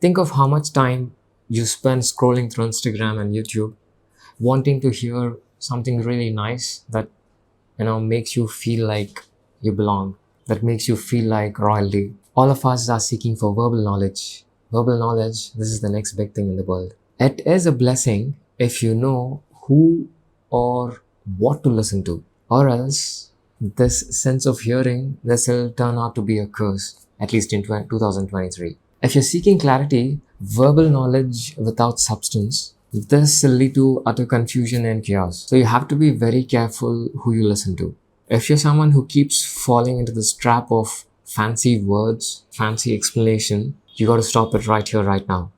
Think of how much time you spend scrolling through Instagram and YouTube, wanting to hear something really nice that makes you feel like you belong, that makes you feel like royalty. All of us are seeking for verbal knowledge. Verbal knowledge, this is the next big thing in the world. It is a blessing if you know who or what to listen to, or else this sense of hearing, this will turn out to be a curse, at least in 2023. If you're seeking clarity, verbal knowledge without substance, this will lead to utter confusion and chaos. So you have to be very careful who you listen to. If you're someone who keeps falling into this trap of fancy words, fancy explanation, you got to stop it right here, right now.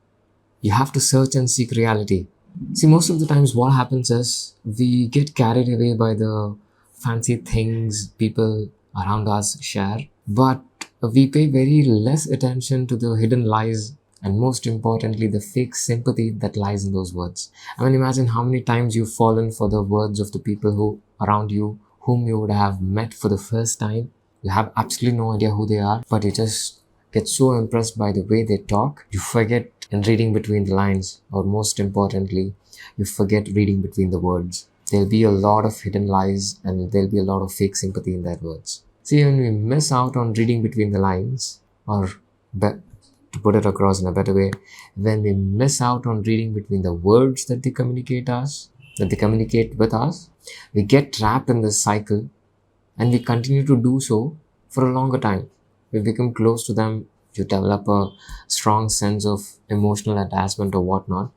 You have to search and seek reality. See, most of the times what happens is we get carried away by the fancy things people around us share, but we pay very less attention to the hidden lies and most importantly, the fake sympathy that lies in those words. I mean, imagine how many times you've fallen for the words of the people who around you, whom you would have met for the first time. You have absolutely no idea who they are, but you just get so impressed by the way they talk, you forget in reading between the lines, or most importantly, you forget reading between the words. There'll be a lot of hidden lies and there'll be a lot of fake sympathy in their words. See, when we miss out on reading between the lines, or to put it across in a better way, when we miss out on reading between the words that they communicate with us, we get trapped in this cycle and we continue to do so for a longer time. We become close to them, you develop a strong sense of emotional attachment or whatnot,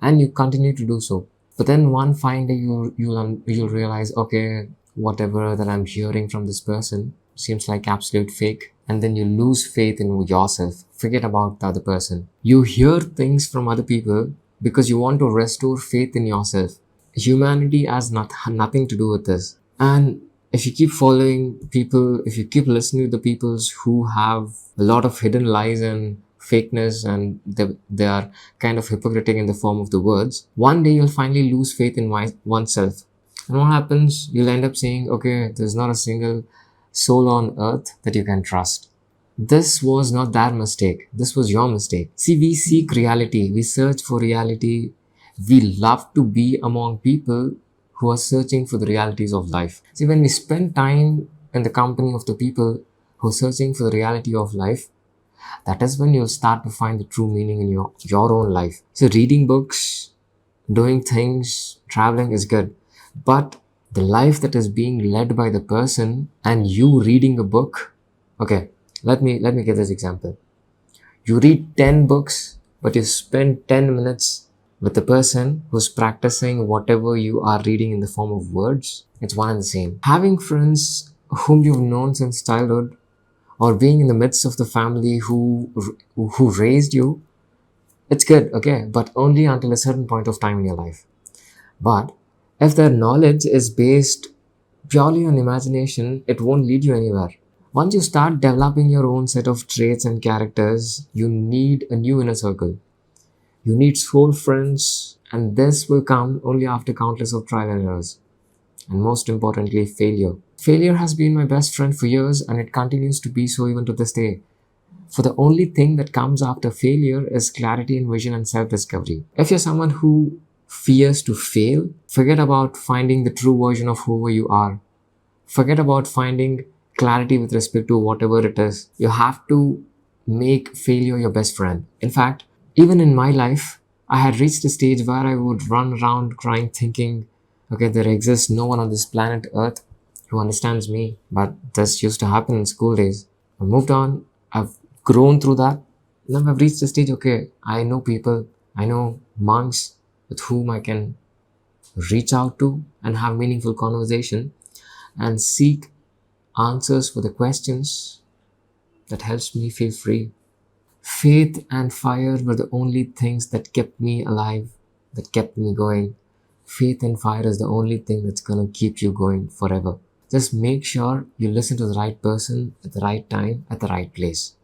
and you continue to do so. But then one fine day you'll realize, okay, whatever that I'm hearing from this person seems like absolute fake, and then you lose faith in yourself. Forget about the other person. You hear things from other people because you want to restore faith in yourself. Humanity has nothing to do with this. And if you keep following people, if you keep listening to the peoples who have a lot of hidden lies and fakeness and they are kind of hypocritic in the form of the words, one day you'll finally lose faith in oneself. And what happens? You'll end up saying, okay, there's not a single soul on earth that you can trust. This was not their mistake. This was your mistake. See, we seek reality. We search for reality. We love to be among people who are searching for the realities of life. See, when we spend time in the company of the people who are searching for the reality of life, that is when you'll start to find the true meaning in your own life. So reading books, doing things, traveling is good. But the life that is being led by the person and you reading a book, okay, let me give this example. You read 10 books, but you spend 10 minutes with the person who's practicing whatever you are reading in the form of words. It's one and the same. Having friends whom you've known since childhood, or being in the midst of the family who raised you, it's good, okay, but only until a certain point of time in your life. But if their knowledge is based purely on imagination, it won't lead you anywhere. Once you start developing your own set of traits and characters, you need a new inner circle. You need soul friends, and this will come only after countless of trial and errors. And most importantly, failure. Failure has been my best friend for years, and it continues to be so even to this day. For the only thing that comes after failure is clarity and vision and self-discovery. If you're someone who fears to fail, forget about finding the true version of who you are. Forget about finding clarity with respect to whatever it is. You have to make failure your best friend. In fact, even in my life, I had reached a stage where I would run around crying thinking, okay, there exists no one on this planet Earth who understands me. But this used to happen in school days. I moved on. I've grown through that. Now I've reached a stage, okay, I know people, I know monks with whom I can reach out to and have meaningful conversation and seek answers for the questions that helps me feel free. Faith and fire were the only things that kept me alive, that kept me going. Faith and fire is the only thing that's gonna keep you going forever. Just make sure you listen to the right person at the right time, at the right place.